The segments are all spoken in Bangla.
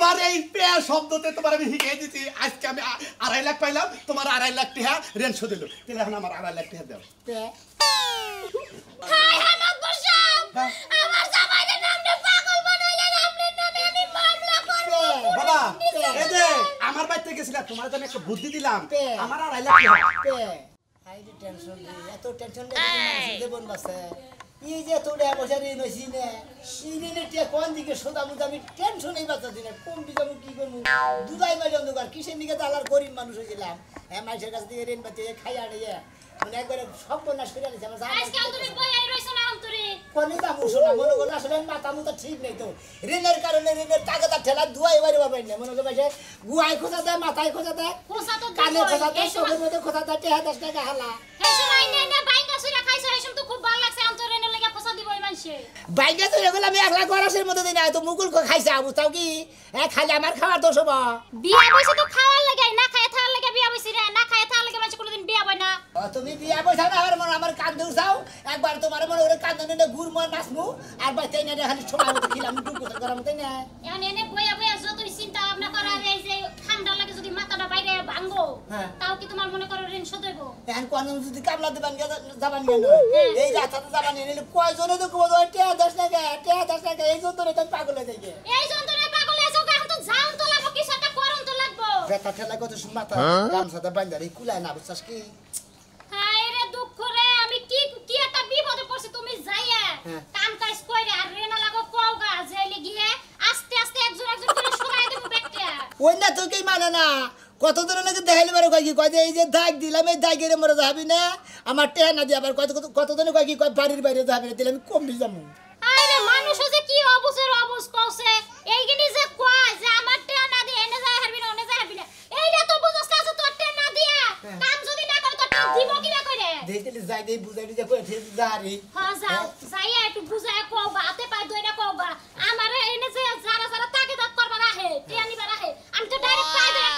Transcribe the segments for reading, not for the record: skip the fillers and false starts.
তোমার এই পে শব্দতে তোমার আমি শিখিয়ে দিছি আজকে আমি 2.5 লাখ পাইলাম তোমার 2.5 লাখ টাকা রেন্ট শোধ দিল তাহলে এখন আমার 2.5 লাখ টাকা দাও হাই হাই মাতবর সাহেব আমার জামাইয়ের নামে পাগল বানাইলেন আপনার নামে আমি মামলা করব বাবা এই যে আমার বাড়িতে গেছিলা তোমার জন্য একটা বুদ্ধি দিলাম আমার 2.5 লাখ টাকা হাই রে টেনশন এত টেনশন নেই দেবন বাসে এই যে তোড়ে বসে রে নসি নে সিনে তে কোন দিকে সোদা মুদা আমি টেনশনই বাঁচা দিনে কোন দিকে আমি কি করব দুদাই মাঝে অন্ধকার কিসের দিকে তালার গরিব মানুষ হইছিলাম মাইসের কাছ থেকে ঋণ বাঁচিয়ে খাইয়া নিয়ে মানে একবারে সব বনাশ করে আনিছে আমার আজকে তুমি বইয়াই রইছ না অন্তরে কোনে দাম শোনা মনে করো আসলে মাথা মুতা ঠিক নেই তো ঋণের কারণে ঋণের টাকাটা ঠেলা দুয়াই বাড়ি বাবাই না মনে করো ভাই গুয়াই খোঁজা দেয় মাথায় খোঁজা দেয় খোঁজা তো কানে খোঁজা দেয় সবের মধ্যে খোঁজা দেয় 10 টাকা হালা এই সময় নে বাইঙ্গা সুরা খাইছো এই সময় তো খুব ভালো লাগছে অন্তরে নে লাগা খোঁজা দিব এই মানুষে বাইঙ্গা তো এগুলো আমি একলা গরাসের মধ্যে দিই না তো মুকুল খাইছে বুঝতাও কি খালি আমার খাওয়ার দোষ হবা বিয়া বইছে তো খাওয়ার লাগে না খায় থাকার লাগে বিয়া বইছে রে না খায় থাকার লাগে মানুষ কোনদিন বিয়া বই না তুমি বিয়া বইছাও না আমার কান দৌড়াও একবার তোমার মনে ওরে কান দনে গুড় মর নাচমু আর বাইতে না খালি সময় মতো খিলাম ডুব করে গরম তাই না এখন এনে বইয়া বইয়া যতই চিন্তা ভাবনা করা এই যে ঠান্ডা লাগে যদি মাথাটা বাইরে ভাঙবো তাও কি তোমার মনে করো ঋণ শোধ হইব এখন কোন যদি কামলা দেবান যাবান কেন এই রাস্তাতে যাবান নিলে কয়জনে তো কবো টিয়া 10 টাকা এই যন্তরে তো পাগল হয়ে যায় এই যন্ত্রণায় পাগল হয়েছো এখন তো যাও তো লাগবো কিছু একটা করন তো লাগবো বেটা ঠেলা কত মাথা গামছাটা বান্ধারি কুলায় না বুঝছস কি হায় রে দুঃখ রে আমি কি কি একটা বিপদে পড়ছি তুমি যাইয়া কাম কাজ কইরে আর রেনা লাগো কোগা যাইলে গিয়ে আস্তে আস্তে একজন একজন করে শুনাই দেব ব্যাগটা ওই না তো কি মানে না কত দিন লাগে দেখাইলে বারে কয় কি কয় যে এই যে দাগ দিলাম এই দাগের মরে যাবি না আমার টেয়া না দিয়ে আবার কত দিন কয় কি কয় বাড়ির বাইরে যাবি না দিলে আমি কম দিয়ে যাবো আরে মানুষ যে কি অবসর অবস কওছে এইগিনি যে কয় যে আমার টেয়া না দিয়ে এনে যায় হারবি না ওনে যায় হারবি না এইটা তো বুঝছস আছে তোর টেয়া না দিয়া কাম যদি না করে তো দিব কি না কইরে দেইতে যাই দেই বুঝাই দিয়ে কই ঠিক দাঁড়ি হ্যাঁ যাও যাইয়া একটু বুঝায় কোবা হাতে পায় দইরা কোবা আমারে এনে যে যারা যারা তাকে দাঁত করবা রাহে টেয়া নিবা রাহে আমি তো ডাইরেক্ট পাই ধরে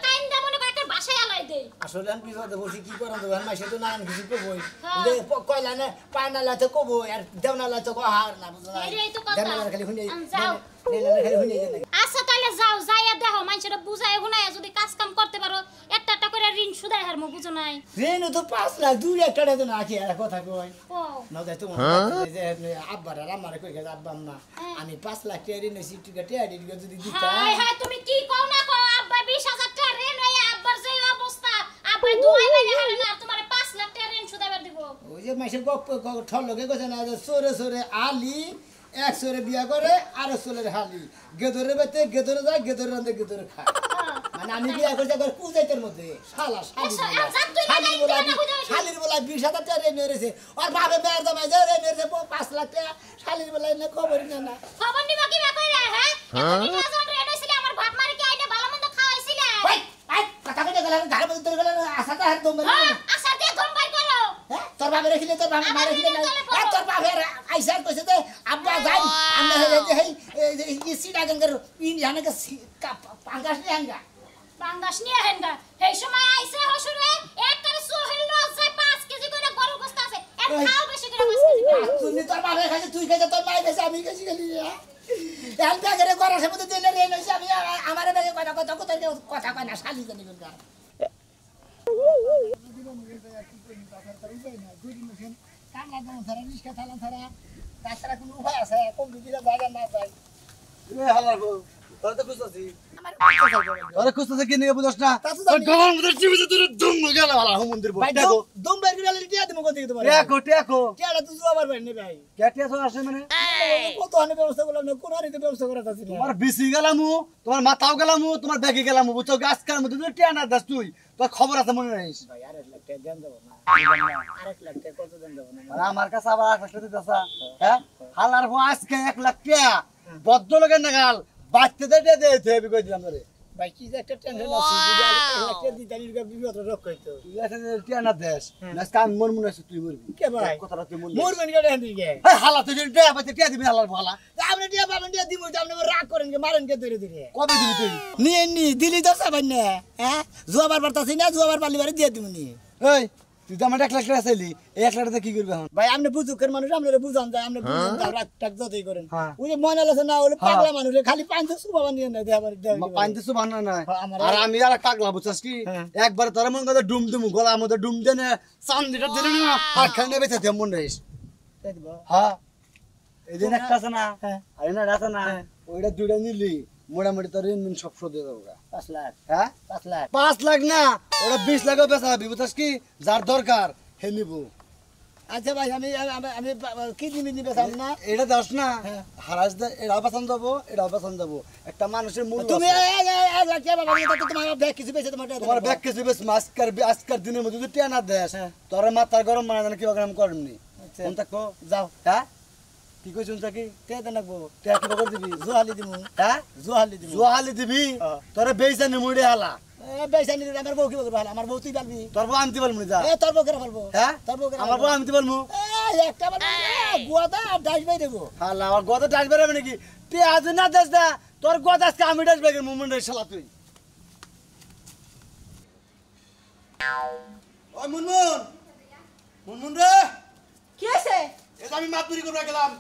কাইন্দা মনে করে একটা বাসায় আলাই দেই আসলে আমি বিপদে বসে কি করব দোকান মাসে তো নানান কিছু কবই যে কয়লা না পায়না লাতে কবো আর দেওনা লাতে কো হার না বুঝছ না এই তো কথা দেওনা খালি শুনি যাও দেওনা খালি শুনি যায় আচ্ছা তাহলে যাও যাইয়া দেখো মানুষেরা বুঝায় গুনায় যদি কাজ কাম করতে পারো একটা একটা করে ঋণ সুদাই হারমু বুঝো নাই ঋণ তো 5 লাখ 2 লাখ টাকা তো না কি আর কথা কই ও না যাই তোমার যে আব্বার আর আমার কই গেছে আব্বা না আমি 5 লাখ টাকা ঋণ নিছি টিকা টিকা যদি দিতা হাই হাই তুমি কি কও না কও আব্বা 20000 টাকা ঋণ হইয়া আব্বার যে অবস্থা আব্বা দুই বাইরে হারে না তোমার 5 লাখ টাকা ঋণ সুদাইবার দিব ওই যে মাসে গপ ঠল লগে গেছে না সরে সরে আলি এক সরে বিয়া করে আর সরে হালি গেদরে বেতে গেদরে যায় গেদরে রান্দে গেদরে খায় মানে আমি বিয়া করতে একবার কুজাইতের মধ্যে শালা শালির বলা 20,000 টাকা রে মেরেছে আর বাবা মেয়ের দামাই যে রে মেরেছে 5 লাখ টাকা শালির বলা না খবর না খবর নিবা কি না কইরা হ্যাঁ এত জন রে হইছিল আমার বাপ মারে কি আইনে ভালো মন্দ খাওয়াইছিলে ওই আই কথা কইতে গেল ঘর মধ্যে তোর গেল আশাটা হার দম মেরে আশা দিয়ে দম বাই করো হ্যাঁ তোর বাবা রেখিলে তোর বাবা মারে খিলে না তোর বাবা আইসার কইছে যে আব্বা যাই আমরা এই সিডা গঙ্গার ইন জানাকে পাঙ্গাস নি আঙ্গা বাংলাদেশ নিয়ে হেনগা এই সময় আইছে হসুরে একবারে সোহেল লজ্জায় 5 কেজি করে গরু গোশত আছে এর খাও বেশি করে 5 কেজি করে তুমি তোর বাবা খাইছে তুই খাইছে তোর মাই খাইছে আমি খাইছি খালি এল ব্যাগের গরাসে মধ্যে দিলে রে নইছে আমি আমার ব্যাগে কথা কয় না শালি জানি গঙ্গা কামলা দম ধরে রিস্কা চালান ধরে তাছাড়া কোনো উপায় আছে কোন দিকে জায়গা না যায় এ হালার গো তোর তো খুঁজতাছি আমার আরে খুঁজতাছে কি নিয়ে বুঝছ না তোর গলার মধ্যে টিভিতে তোর দুম গেল হালা মন্দির বল দেখো দম বের করে আলে টিয়া দিমু কোন দিকে তোমার টেকো টিয়াটা তুই আবার ভাই নে ভাই কেটিয়া তো আসে মানে কত আনে ব্যবস্থা করলাম না কোন আরে ব্যবস্থা করা যাচ্ছে না তোমার বিসি গেলামু তোমার মাথাও গেলামু তোমার ব্যাগে গেলামু বুঝছো গাছকার মধ্যে তুই টিয়া না দাস তুই তোর খবর আছে মনে রাখিস ভাই আরে লাখ টাকা দেন দেব না আরেক লাখ টাকা কত দেন দেব না আর আমার কাছে আবার 1 লাখ টাকা দিতেছা হ্যাঁ হালার হো আজকে 1 লাখ টাকা বদ্ধ লোকের নাগাল বাচ্চা দে হেবি কই দিলাম রে ভাই কি যে একটা টেনশন আছে যদি 1 লাখ টাকা দিতালি বিপদ রক কইতো তুই আছে টিয়া না দেশ না কাম মন মনে আছে তুই মরবি কে ভাই কথাটা তুই মন মোর মন গেলে দিকে এই হালা তুই টিয়া পাতে টিয়া দিবি হালার হালা আপনি টিয়া পাবেন টিয়া দিমু আপনি রাগ করেন কে মারেন কে ধরে ধরে কবে দিবি তুই নি দিলি তো সাবান না হ্যাঁ জুয়াবার বারতাছি না জুয়াবার পালি বারে দিয়ে দিমু নি এই তুই তো আমার 1 লাখ টাকা চাইলি এই 1 লাখ টাকা কি করবি এখন ভাই আপনি বুঝুকের মানুষ আপনারা বুঝান যায় আপনি বুঝান যায় রাগ টাক যতই করেন হ্যাঁ। ওই যে মনে লাগছে না ওই পাগলা মানুষ খালি 500 সুবাবা নিয়ে না দেবার পাইতেছো বানা না আমার- আর আমি আর পাগলা বুঝছস কি হ্যাঁ। একবার তোর মন কথা ডুম ডুম গলা মধ্যে ডুম দেনে চান্দিটা দিলে না আর খানে বেঁচে থাম মন রেস হ্যাঁ এই দিন একটা আছে না হ্যাঁ। আর না আছে না ওইটা দুইটা নিলি মোটামুটি তোর ঋণ সব শোধ দিয়ে দেবো 5 লাখ হ্যাঁ 5 লাখ 5 লাখ না ওরা 20 লাখও বেচা হবে বুঝছস কি যার দরকার হে নিব আচ্ছা ভাই আমি আমি কি দিবি দিবে সাম না এটা দাস না হ্যাঁ। হারাস দে এটা পছন্দ দেবো এটা পছন্দ দেবো একটা মানুষের মূল্য তুমি আছে। 1 লাখ টাকা বাবা তো তোমার ব্যাগ কিছু পেয়েছে তোমার তোমার ব্যাগ কিছু বেশ আজকার দিনের মধ্যে যদি টেনা দেশ হ্যাঁ। তোর মাথার গরম মানে জানে কি অগ্রাম করেননি আচ্ছা। কোন থাকো যাও হ্যাঁ কি কইছুন চাকি তে দেন লাগবো টেয়া কি করে দিবি জোহালি দিমু হ্যাঁ জোহালি দিমু জোয়ালি দিবি হ্যাঁ। তোরে বেইছা নিমুড়ে হালা বেসানি আমার বউ কি বলবো আমার বউ তুই পারবি তোর বউ আনতে পারমু যা তোর বউ করে পারবো হ্যাঁ তোর বউ করে আমার বউ আনতে পারমু একটা গুয়াদা ডাস বাই দেবো হালা আমার গদা ডাস বেরাবে নাকি তে আজ না দেশ দা তোর গদা আজকে আমি ডাস বেগের মুমেন্ট শালা তুই ওই মুনমুন মুনমুন রে কি আছে এটা আমি মাছ চুরি করবা গেলাম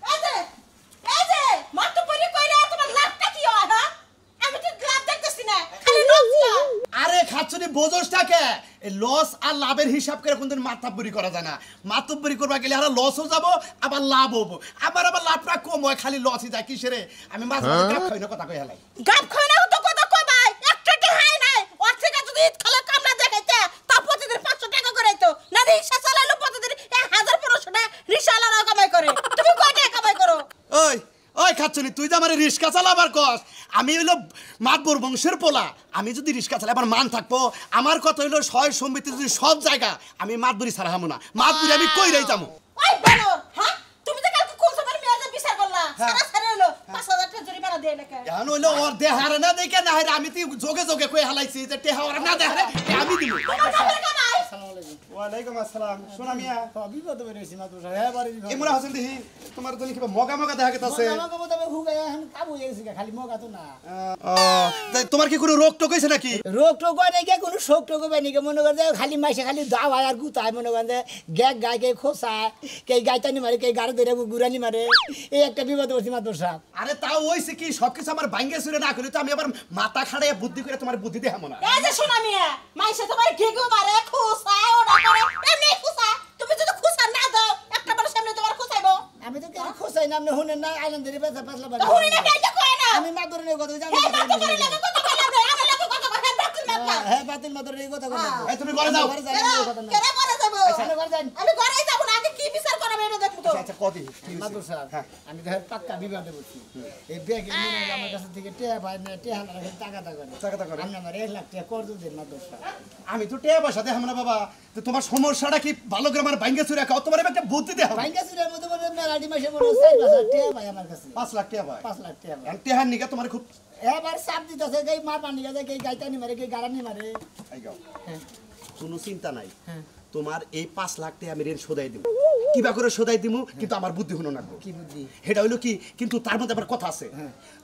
এই যে মাত্র পরি কইরা তোমার লাভটা কি হয় হ্যাঁ আমি তো লাভ দেখতেছি না খালি লজ্জা আরে খাচ্ছনি বোঝসটাকে এই লস আর লাভের হিসাব করে কোনদিন মাতাব্বরি করা যায় না মাতাব্বরি করবা গেলে আর লসও যাব আবার লাভ হবো আবার লাভটা কম হয় খালি লসই যায় কিসেরে আমি মাছ কাপ খাই না কথা কই হেলাই গাব খানা তো কথা কই ভাই একটা টি হাই নাই ওর থেকে যদি ঈদ খালে কামনা দেখাইতে তা প্রতিদিন 500 টাকা করাইতো না রিকশা চালাইলো প্রতিদিন 1500 টাকা রিকশা আলাদা কামাই করে তুমি কয় টাকা কামাই করো ওই ওই খাচ্ছনি তুই তো আমার রিস্কা চালাবার কস আমি হইলো মাতবর বংশের পোলা আমি যদি রিস্কা চালাই আমার মান থাকবো আমার কথা হইলো সয় সম্মিতি যদি সব জায়গা আমি মাতবরি ছাড়া হামু না মাতবরি আমি কই রাই যাবো ওই বলো হ্যাঁ তুমি তো কালকে কোন সময় মেয়াজে বিচার করলা সারা সারা হলো 5000 টাকা জরিমানা দিয়ে নাকি এখন হইলো ওর দেহারে না দেখে না হারে আমি তুই যোগে যোগে কই হালাইছি যে টেহা ওর না দেহারে আমি দিব তোমার কাপড় কামাই ওয়ালাইকুম আসসালাম সোনা মিয়া বিপদ বেরিয়েছি মাত্র হ্যাঁ বাড়ি ইমরা হাসান দিহি তোমার জন্য কিবা মগা মগা দেখা গেতাছে কাবু গেছি খালি মগা তো না তোমার কি কোনো রোগ টোক হইছে নাকি রোগ টোক হয় নাকি কোনো শোক টোক হয় নাকি মনে করে খালি মাইসে খালি দাও আর গুতায় মনে করে গ্যাগ গায়ে কে খোসায় কে গাইতানি মারে কে গাড়ি ধরে গুড়ানি মারে এই একটা বিপদ বসি মাত্র সাপ আরে তাও হইছে কি সবকিছু আমার ভাঙ্গে সুরে না করি তো আমি আবার মাথা খাড়াইয়া বুদ্ধি করে তোমার বুদ্ধি দেখাবো না এই যে শোনা মিয়া মাইসে তোমার ঘেগো মারে খুসায় ওটা করে এমনি খুসা তুমি যদি খুসা না দাও একটা বার সামনে তোমার খুসাইবো আমি তো কেন খোসাই না আপনি শুনেন না আইলেন্দের পেছা পাতলা তো হুনি না কাইটা কয় না আমি মাদুর নিয়ে কথা জানি এই বাচ্চা করে লাগা কত কলা দে আমার লাগা কত কথা বাতিল বাতলা হ্যাঁ বাতিল মাদুর নিয়ে কথা কথা এই তুমি ঘরে যাও ঘরে যাই কথা না কেরে করে যাব আচ্ছা ঘরে যাই আমি ঘরে যাব না আগে কি বিচার করাবে এটা দেখো তো আচ্ছা কদি মাদুর সাহেব আমি তো পাক্কা বিবাদে বলছি এই ব্যাগ মনে হয় আমার কাছে থেকে টেয়া ভাই না টেয়া না টাকাটা করে টাকাটা করে। আমি আমার 1 লাখ টাকা কর দেন মাদুর সাহেব আমি তো টেয়া পয়সা দেখাবো না বাবা তো তোমার সমস্যাটা কি ভালো করে আমার ভাঙ্গে সুরে খাও তোমার একটা বুদ্ধি দেখাবো ভাইঙ্গা সিরের মধ্যে মনে মেলাডি মাসে মনে 4 বছর টেয়া ভাই আমার কাছে 5 লাখ টাকা ভাই 5 লাখ টাকা আর টেহার নিগা তোমার খুব এবার সাপ দিতেছে গাই মার পানি গাছে গাই গাইতানি মারে গাই গাড়ানি মারে আই গাও হ্যাঁ কোনো চিন্তা নাই হ্যাঁ তোমার এই 5 লাখ টাকা আমি ঋণ শোধাই দিব কিবা করে শোধাই দিমু কিন্তু আমার বুদ্ধি হলো না কি বুদ্ধি সেটা হইলো কি কিন্তু তার মধ্যে আবার কথা আছে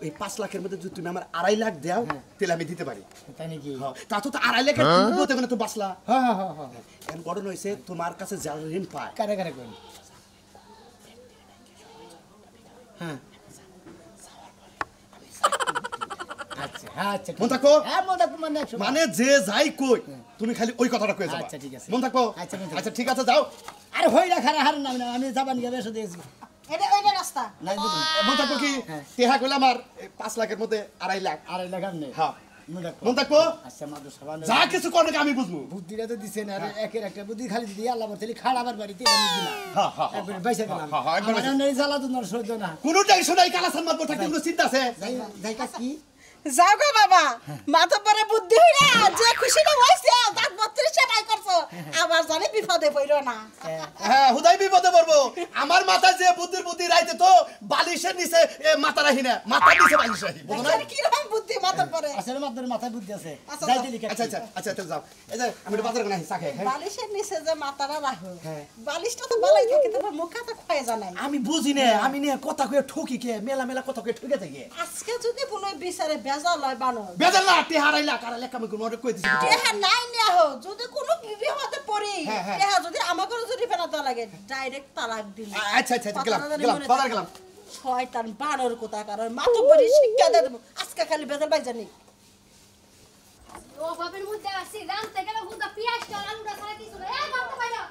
ওই 5 লাখের মধ্যে যদি তুমি আমার 2.5 লাখ দাও তাহলে আমি দিতে পারি তাই নাকি হ্যাঁ, তা তো 2.5 লাখের মধ্যে কোনো তো বাঁচলা হ্যাঁ হ্যাঁ হ্যাঁ এখন বড় হইছে তোমার কাছে যারা ঋণ পায় কারে কারে কই হ্যাঁ আচ্ছা হ্যাঁ আচ্ছা মন থাকো হ্যাঁ মন থাকো মানে মানে যে যাই কই তুমি খালি ওই কথাটা কই যাবা আচ্ছা, ঠিক আছে। মন থাকো আচ্ছা, মন থাকবো। আচ্ছা ঠিক আছে যাও আরে হই রাখা হার নাম না আমি যাবান গিয়ে বেশ দিয়েছি এটা রাস্তা নাই দিবেন মন থাকো কি হ্যাঁ। টেহা কইলে আমার 5 লাখের মধ্যে 2.5 লাখ 2.5 লাখ নেই হ্যাঁ মন থাকো মন থাকো আচ্ছা মাদুর সাবান যা কিছু করবে আমি বুঝবো বুদ্ধিটা তো দিছেন আর একের একটা বুদ্ধি খালি দিয়ে আল্লাহ বলতে খাড়াবার বাড়িতে আমি দিলাম হ্যাঁ হ্যাঁ হ্যাঁ। একবার বাইসা গেলাম হ্যাঁ, হ্যাঁ, একবার আমার নেই জ্বালা তো নর সহ্য না কোনো টেনশন নাই কালাসান মারবো থাকতে কোনো চিন্তা আছে যাই যাই কাজ কি যাও গো বাবা মাথা পরে বুদ্ধি হইরা যে খুশি না হইছে তার 32 সেবাই করছো আবার জানি বিপদে পড়ো না হ্যাঁ হুদাই বিপদে পড়বো আমার মাথায় যে বুদ্ধি রাইতে তো বালিশের নিচে মাথা রাখি না মাথা নিচে বালিশ রাখি বুঝো না কি রকম বুদ্ধি মাথা পরে আসলে মাত্র মাথায় বুদ্ধি আছে আচ্ছা, যাইতে লিখে আচ্ছা আচ্ছা আচ্ছা তাহলে যাও এই যে আমি একটু বাজার করে চা খাই হ্যাঁ বালিশের নিচে যে মাথাটা রাখো হ্যাঁ। বালিশটা তো ভালোই থাকে তোমার মুখে তো ক্ষয়ে জানাই আমি বুঝি না আমি নিয়ে কথা কয়ে ঠকি কে মেলা মেলা কথা কয়ে ঠকে থাকে আজকে যদি কোনো বিচারে বেজাল হয় বানর বেজার না তে হারাইলা কারালে কামে কোন কই দিছি টেহা নাই নেয়া হো যদি কোনো বিবাদে পড়ি হ্যাঁ, হ্যাঁ। টেহা যদি আমাকে যদি ফেনা দেওয়া লাগে ডাইরেক্ট তালাক দিল আচ্ছা আচ্ছা গেলাম গেলাম বাজার গেলাম শয়তান বানর কোথা কারণ মাতুব্বরি শিক্ষা দিয়ে দেবো আজকে খালি বেজাল পাই জানি ও বাপের মধ্যে আসি রানতে গেলে হুদা পিয়াজটা আলুটা ছাড়া কিছু না এই বাপটা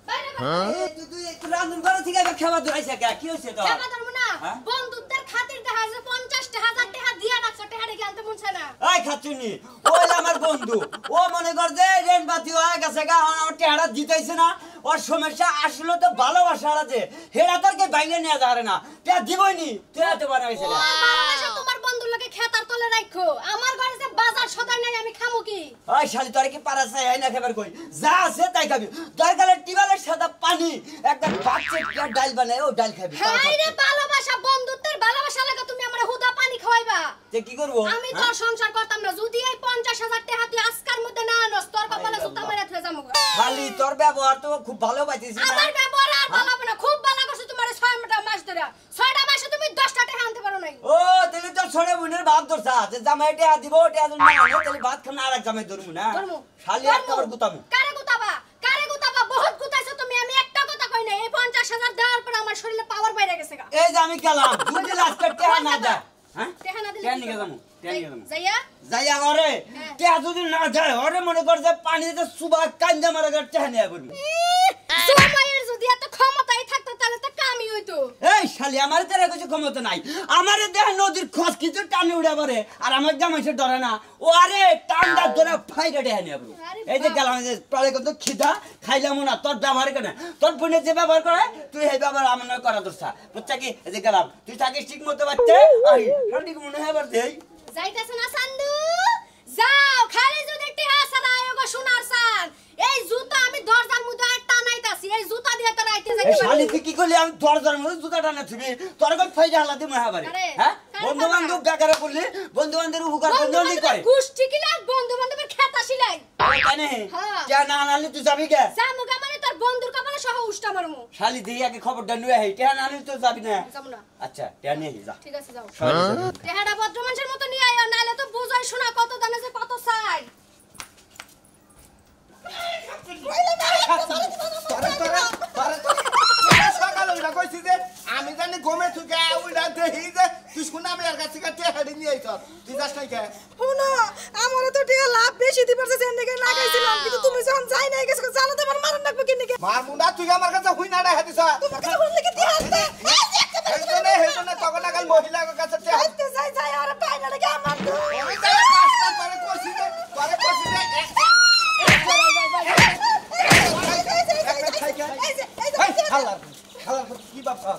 বাইরে বাইরে তুই একটু রান্ধন করে থেকে খাবার দৌড়াইছে কি হয়েছে তো জামা ধরবো না হ্যাঁ? বন্ধুত্বের খাতির দেখা যায় 50,000 টাকা দিয়া রাখছো টাকাটা কি আনতে মনছে না এই খাচ্চুনি ওই আমার বন্ধু ও মনে কর যে রেন বাতি হয়ে গেছে গা আমার টেহারা জিতাইছে না ওর সমস্যা আসলে তো ভালোবাসা আছে হেরা তোরকে বাইরে নিয়ে যাবে না টেহা দিবই নি তুই এত বানাইছে ও ভালোবাসা তোমার বন্ধুর লগে খেতার তলে রাখো আমার ঘরে যে বাজার সদাই নাই আমি খামু কি ওই শালি তোর কি পারা চাই না খাবার কই যা আছে তাই খাবি দরকারে টিবালের সাদা পানি একটা বাচ্চা ডাল বানায় ও ডাল খাবি হাই রে ভালোবাসা বন্ধুত্বের ভালোবাসা লাগে তুমি আমার হুদা পানি খাওয়াইবা যে কি করবো আমি তো সংসার করতাম না যদি এই 50,000 টাকা তুই আজকার মধ্যে না আনস তোর কপালে জুতা মেরে থয়ে যামু খালি তোর ব্যবহার তো খুব ভালো পাইছিস না আমার ব্যবহার আর ভালো হবে না খুব ভালো করছো তোমার 6 মাস ধরে 6টা মাসে তুমি 10টা টাকা আনতে পারো নাই ও তাহলে তোর ছোট বোনের ভাব ধরছা যে জামাইটা দিব ওটা আজ না আনো তাহলে ভাত খানা আর এক জামাই ধরমু না ধরমু খালি একবার গুতামু কারে গুতাবা বহুত গুতাইছো তুমি আমি একটা কথা কই না এই 50,000 দেওয়ার পর আমার শরীরে পাওয়ার বাইরে গেছে গা এই যে আমি গেলাম দুটি লাস্টে টেহা না যায় হ্যাঁ টাকা না দিলে টেহা কি নিয়ে করবো? যাবো টেহা নিয়ে যাবো যাইয়া যাইয়া ঘরে হ্যাঁ। টেহা যদি না যায় ওরে মনে কর যে পানিতে সুবা কান্দা মারা গেলে টেহা নিয়ে করবি জামাইয়ের যদি এত ক্ষমতাই থাকতো তাহলে তো কামই হইতো এই শালি আমার তেরে কিছু ক্ষমতা নাই আমারে দেহ নদীর খস কিছু টানে উড়ে পড়ে আর আমার জামাইছে ডরে না ও আরে টান্ডা ধরে ফাইটা টেহা নিয়ে করবো আরে এই যে গেলাম যে পরে কত খিদা খাইলাম না তোর ব্যবহার কেন তোর বোনের যে ব্যবহার করে তুই এই ব্যবহার আমার নয় করা দোষা বুঝছা কি এই যে গেলাম তুই থাকিস ঠিক মতো বাচ্চা আই ঠান্ডি মনে হয় আবার দেই যাইতাছ না সান্দু যাও খালি যদি টিহা সারা আয়োগ শোনার সান এই জুতা আমি দরজার মধ্যে টানাইতাছি এই জুতা দিয়ে তো রাইতে এই যাইতে শালি পারি তুই কি করলি আমি দরজার মধ্যে জুতা টানা থুবি তোর কোন ফাইজা হালাতে মহাবারে আরে, হ্যাঁ কারে বন্ধু বান্ধব বেকারে করলি বন্ধু বান্ধবের উপকার বন্ধু করে গোষ্ঠী কিলা বন্ধু বান্ধবের খেতা সিলাই কেন হ্যাঁ। কে না আনলি তুই যাবি কে জামুগা মানে তোর বন্ধুর কপালে সহ উষ্টা মারমু শালি দিয়ে আগে খবরটা নিয়ে আই কে না আনলি তো যাবি না যাবো না আচ্ছা কে নিয়ে যা ঠিক আছে যাও টেহাডা ভদ্র মানুষের মতো নিয়ে আইও নালে তো বুঝাই শোনা কত দানে যে কত চাই আমি জানি গমে তুই উইডা দেহি যে তুই শুনা আমি আর কাছে কাছে হেডি নিয়ে আইছ তুই যাস নাই কে শুনো আমার তো টিয়া লাভ বেশি দিবার যে এন্ডে লাগাইছিলাম কিন্তু তুমি যখন যাই নাই গেছো জানো তো আমার মারন লাগবে কিনে মার মুন্ডা তুই আমার কাছে হুই না রে দিছ তুমি কি বললে কি টিয়া আসতে হেজনে তখন কাল মহিলার কাছে তে আইতে যাই যাই আর পাই না লাগে আমার তো আমি তাই পাঁচটা পরে কইছি যে কি বাবা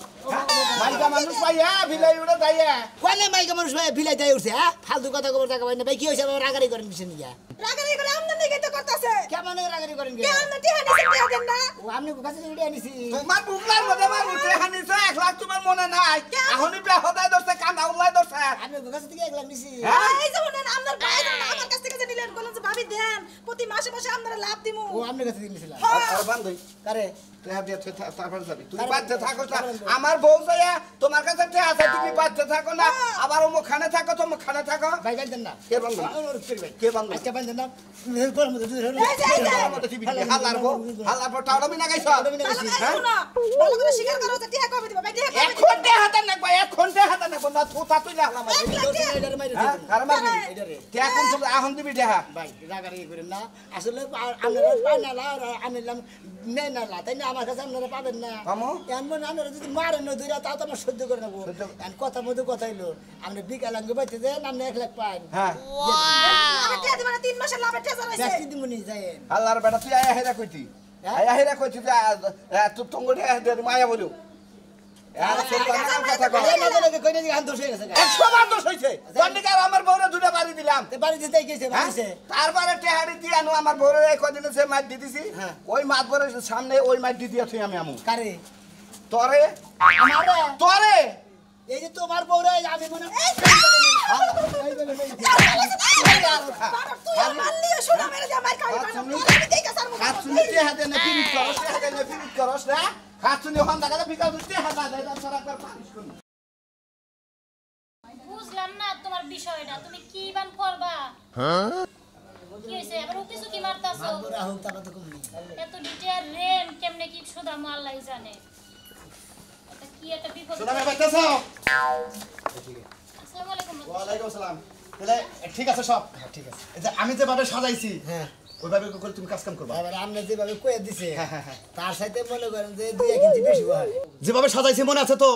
মাইকা মানুষ পাইয়া ভিলাই উড়ে যাইয়া কোনে মাইকা মানুষ ভাই ভিলাই যাই উঠছে হ্যাঁ ফালতু কথা কবার জায়গা ভাই না ভাই কি হইছে আমার রাগারি করেন কিছু নিয়া রাগারি করে আমনে নিকে তো করতেছে কেমন রাগারি করেন কে আমনে টিয়া দিছে টিয়া দেন না ও আপনি কাছে উড়ে আনিছি তোমার বুকলার মধ্যে আমার উঠে হানিছে 1 লাখ তোমার মনে নাই এখনই বেহদাই দরছে কান্দা উল্লাই দরছে আপনি কাছে থেকে 1 লাখ নিছি এই যে শুনেন আপনার ভাই আমার কাছ থেকে যে নিলেন বলেন যে ভাবি দেন প্রতি মাসে মাসে আপনারা লাভ দিমু ও আপনি কাছে নিছিলাম আর বান্ধই কারে তুই হাবিয়া তারপর যাবি তুই বাচ্চা থাকো না আমার বউ যাইয়া তোমার কাছে আছে তুমি বাচ্চা থাকো না আবার ওখানে থাকো তো ওখানে থাকো ভাই ভাই দেন না কে বান্ধব কে বান্ধব আচ্ছা ভাই দেন না পর মধ্যে হালার বউ টাউডমি না গাইছ ভালো করে স্বীকার করো যে টিয়া কবে দিবা ভাই টিয়া কবে এখন দে হাতে নাকবা এখন দে হাতে নাকবা না থুতা তুইলে হালা মাই আর মারবি কে কোন চলে আহন দিবি দেহা ভাই রাগারি করেন না আসলে আপনারা পাই না আনিলাম নেই না তাই না আমার কাছে আপনারা পাবেন না কামো? এমন আপনারা যদি মারেন না দুইটা তাও তো আমরা সহ্য করে নেবো কথা মধ্যে কথা হইলো আমরা বিকালাঙ্গ বাইতে দেন আপনি 1 লাখ পান হ্যাঁ আমি টিয়া দিবা না 3 মাসের লাভে টিয়া জানাইছে ব্যক্তি দিমুনি যাইন আল্লাহর বেটা তুই আয়া হেরা কইতি আয়া হেরা কইতি তুই তঙ্গড়ে মায়া বলু আর সুলতানের কথা কও আরে মাঝে লাগে কইনা দিকে হাত দোষ হয়ে গেছে 100 বার দোষ হইছে দন্ডিকার আমার বউরে দুটা বাড়ি দিলাম তে বাড়ি দিতে গেছে বাড়িছে তারপরে টেহাড়ি দিয়ে আনো আমার বউরে এই কদিনে সে মাছ দিতেছি হ্যাঁ। ওই মাছ বরে সামনে ওই মাছ দি দিয়া তুই আমি আমু কারে তরে আমারে তরে এই যে তোমার বউরে আমি মনে তুই মারলি শোনা মেরে যা মার খাই আমি দেখে সার হাত শুনি হাতে না ফিনিশ করস হাতে না ফিনিশ করস না হাত শুনি হন দাদা ফিকা দুতে হাতে দাদা সারা কর পানিশ করুন বুঝলাম না তোমার বিষয়টা তুমি কি বান করবা কি হইছে এবার কিছু কি মারতাছো মারবরা হোক তারপর তো কমনি এত ডিটেইল রেন কেমনে কি সুদা আল্লাহ জানে এটা কি একটা বিপদ সালামে বাইতাছো আসসালামু আলাইকুম ওয়া আলাইকুম আসসালাম তাহলে ঠিক আছে সব ঠিক আছে এই যে আমি যেভাবে সাজাইছি হ্যাঁ ওইভাবে করে তুমি কাজ কাম করবা এবার আমরা যেভাবে কয়ে দিছে হ্যাঁ। তার সাথে মনে করেন যে 2 কেজি বেশি হয় যেভাবে সাজাইছি মনে আছে তো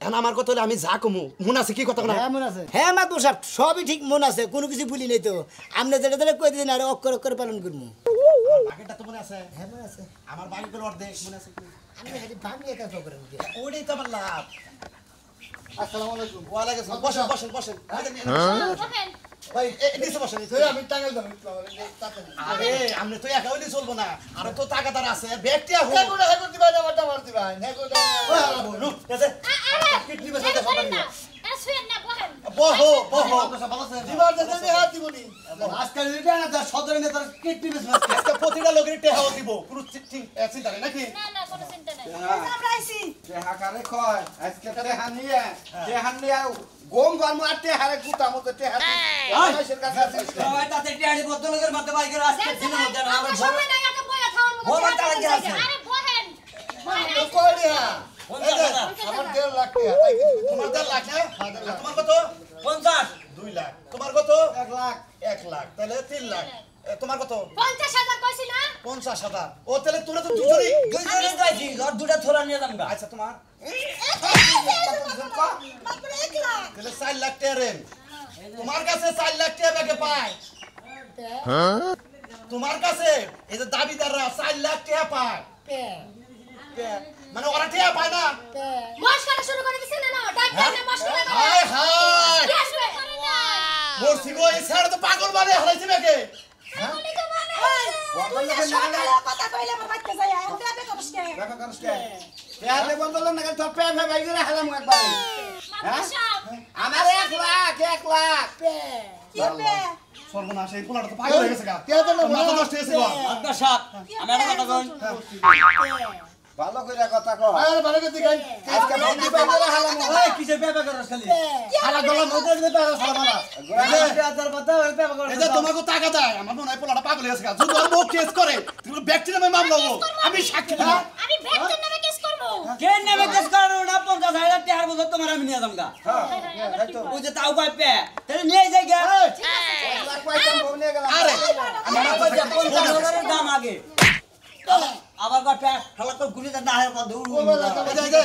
এখন আমার কথা হলে আমি যা কমু মনে আছে কি কথা না হ্যাঁ মনে আছে হ্যাঁ মাতুর সাহেব সবই ঠিক মনে আছে কোনো কিছু ভুলি নাই তো আমরা যেটা যেটা কয়ে দিন আর অক্ষর অক্ষর পালন করবো বাকিটা তো মনে আছে হ্যাঁ মনে আছে আমার বাকিগুলো অর্ধেক মনে আছে কি আমি খালি ভাঙিয়ে কাজ করেন ওটাই তো আমার লাভ আসসালামু আলাইকুম ওয়া আলাইকুম আসসালাম বসেন বসেন বহেন ভাই নিচে বসেন আমি টাঙ্গাল দাও আরে আমনে তো একা হইলে চলবো না আর তো টাকাদার আছে ব্যক্তিয়া হো হেগুড়া হেগুড় দিবা না মারটা মার দিবা হেগুড়া নো আছে আরে কিডনি এটা বেসাতে করেন হবে না না এটা শুয়েন না বহেন বহো দিবার যেতে হাত দিবনি আজকাল এটা না তার সদরে নেতার কিডনি বিজনেস আজকে প্রতিটা লোকের টেহাও দিব পুরো চিন্তা নেই নাকি না না কোনো চিন্তা নাই আমরা আইছি হাকারে কয় আজকে তেহান নিয়ে গম গরম আর তেহারে গুতা মতো তেহার মানুষের কাছে আছে সবাই তাতে টিয়াড়ি বদলের মধ্যে বাই করে আজকে দিনের মধ্যে না আমার সময় নাই আগে বইয়া খাওয়ার মতো বলেন তারা কি আছে? আরে বহেন তো কই দিয়া পঞ্চাশ হাজার। আমার 1.5 লাখ টাকা তোমার 1.5 লাখ না তোমার কত 50 2 লাখ তোমার কত 1 লাখ 1 লাখ তাহলে 3 লাখ তোমার কত 50,000 কইছি না 50,000 ও তাহলে তোরা তো দুজনই দুইজনে যাইছি আর দুটা থোড়া নিয়ে যাম গা আচ্ছা তোমার মাত্র 1 লাখ তাহলে 4 লাখ টাকা রেন তোমার কাছে 4 লাখ টাকা ব্যাগে পায় তোমার কাছে এই যে দাবিদাররা 4 লাখ টাকা পায় মানে ওরা টাকা পায় না মস্করা শুরু করে দিছেন না ডাক্তার না মস্করা করে হায় হায় কি আসবে করে না মোরসি গো এই স্যার তো পাগল মানে হারাইছে ব্যাগে উনি তো মানে সকালে কথা কইলে আমার বাচ্চা যায় ওটা বে কষ্ট টাকা করছ কে তেহারে বদল না তোর পে পে ভাই করে হালাম একবার মাদ্রাসাব আমার 1 লাখ 1 লাখ কি বে সর্বনাশ এই পোলাটা তো পাগল হয়ে গেছে গা কে তো মাথা নষ্ট হয়েছে গো আব্বা সাহেব আমি একটা কথা কই ভালো করে কথা কয় আরে ভালো করে দেখাই আজকে বন্ধু ভাই করে হালাম এই কিসের ব্যাপার করছ খালি হালা গলা নদে দিতে পারে সালামালা হাজার কথা হইতে এই যে তোমাকে টাকা দেয় আমার মনে হয় পোলাটা পাগল হয়ে গেছে গা যদি ওর বউ কেস করে তুমি ব্যক্তি নামে মামলা হবো আমি সাক্ষী দেব আমি ব্যক্তির নামে কেস করব কে নেবে কেস করো না 50,000 টাকার বদলে তোমার আমি নিয়ে যাম গা ওই যে তাও পাই পে তাহলে নিয়ে যাই গা 1 লাখ পয়সা বউনে গেলাম আরে আমার কইছে 50,000 এর দাম আগে আবার কথা হালা তো গুলি না হয় বন্ধ এই যে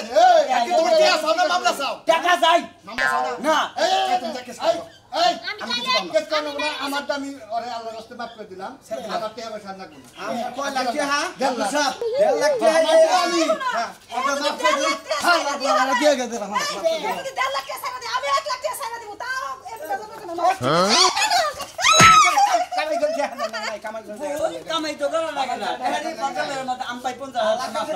এই কি তোমার টাকা চাও না মামলা চাও টাকা চাই মামলা চাও না না এই তুমি যা কেস করো এই আমি কেস করব না আমারটা আমি ওরে আল্লাহর রাস্তায় মাফ করে দিলাম আমার টাকা পয়সা লাগবে না আমি কয় লাখ টাকা 1.5 লাখ 1.5 লাখ টাকা আমি ওটা মাফ করে দিই হ্যাঁ লাখ টাকা দিয়ে গেছে আমার যদি 1.5 লাখ টাকা দে আমি 1 লাখ টাকা সারা দিব তাও কামাই করছে না নাই কামাই করছে ওই কামাই তো করা লাগে না এই পাঁচের মত আম পাই 50,000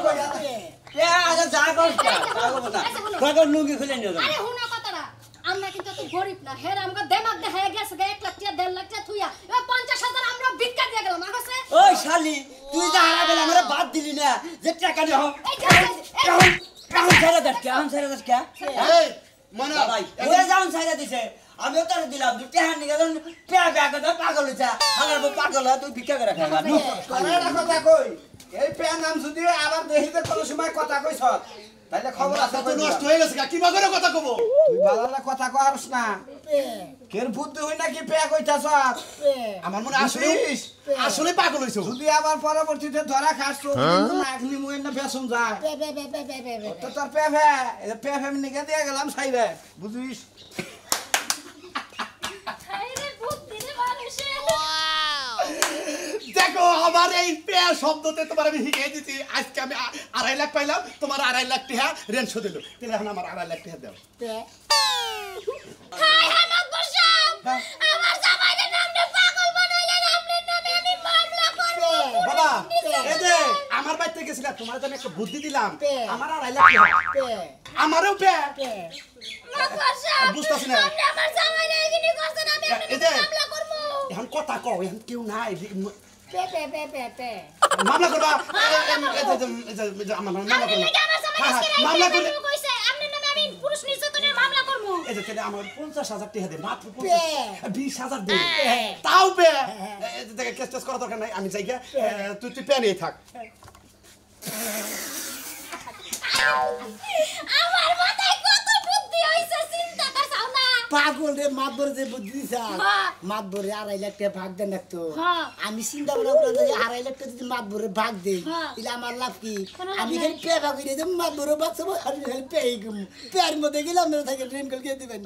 এ আগে যা কর যা করব না কখন লুঙ্গি খুলে নিয়ে যাও আরে হুনা কথাটা আমরা কিন্তু এত গরিব না হের আমগো দেমাগ দে হয়ে গেছে 1 লাখ টাকা 1.5 লাখ টাকা থুইয়া এ 50,000 আমরা ভিক্ষা দিয়ে গেলাম আগছে ওই শালি তুই যা হারা গেলে আমারে বাদ দিলি না যে টাকা নিয়ে হোক এই এখন ছেড়ে দেখ কে এখন ছেড়ে দেখ কে এই মনে ভাই ওই যাও ছেড়ে দিছে আমিও তোর দিলাম তুই টাকা নিয়ে গেল পে ব্যাগ তো পাগল হইছা হালার পাগল তুই ভিক্ষা করে খাবা তোরা একটা কথা কই এই প্যান নাম যদি আবার দেখিতে কোনো সময় কথা কইছ তাইলে খবর আছে তো নষ্ট হয়ে গেছে গা কি বাগরে কথা কব তুই ভালো কথা কইস না কেন বুদ্ধি হই না কি পে কইতাছ আমার মনে আসলে আসলে পাগল হইছো যদি আবার পরবর্তীতে ধরা খাস তো নাগনি মুই না বেসন যায় তো তোর পে নিকে দিয়ে গেলাম সাইবে বুঝিস আরে বুদ্ধি রে মানুষে দেখো আমার এই পে শব্দতে তোমার আমি শিখিয়ে দিছি আজকে আমি 2.5 লাখ পাইলাম তোমার 2.5 লাখ টাকা রেন্ট শো দিল তাহলে এখন আমার 2.5 লাখ টাকা দাও হাই হাই মাদ্রাসাব আমার জামাইয়ের নামে পাগল বানাইলেন আপনার নামে আমি মামলা করব বাবা নিচে এই যে আমার বাড়িতে গেছিলা তোমার জন্য একটা বুদ্ধি দিলাম পে। আমার আর আইলা কি হয়? পে আমারও পে পে বুঝতাছি না আপনি আমার জামাইরে এইখানে করছেন আমি এই যে মামলা করব এখন কথা কও এখন কেউ নাই pay pay pay pay pay মামলা করবা এই যে আমার মামলা আপনি করবা লাগি আমার হ্যাঁ, জামাইরে হ্যাঁ, মামলা করলে কইছে আপনার নামে আমি পুরুষ নির্যাতনের মামলা করব এই যে তাহলে আমার 50,000 টাকা দে মাত্র পে। 20,000 দে তাও বে এই যে দেখে কেস টেস করা দরকার নাই আমি যাই গিয়া তুই পে নিয়ে থাক আমার মাথায় কত বুদ্ধি হইছে চিন্তা করছাও না পাগল রে মাতবর যে বুদ্ধি দিছা হ্যাঁ। মাতবরে 2.5 লাখ টাকা ভাগ দেন একটু হ্যাঁ। আমি চিন্তা ভাবনা করে যে 2.5 লাখ টাকা যদি মাতবরে ভাগ দেই হ্যাঁ। তাহলে আমার লাভ কি কোনো লাভ আমি নাই। খালি পে ভাগ করে দেব মাতবরে বাঁচাবো আমি খালি পেই গম পেয়ার মধ্যে গেলাম মেরে থাকে ড্রিম কল খেয়ে দিবেন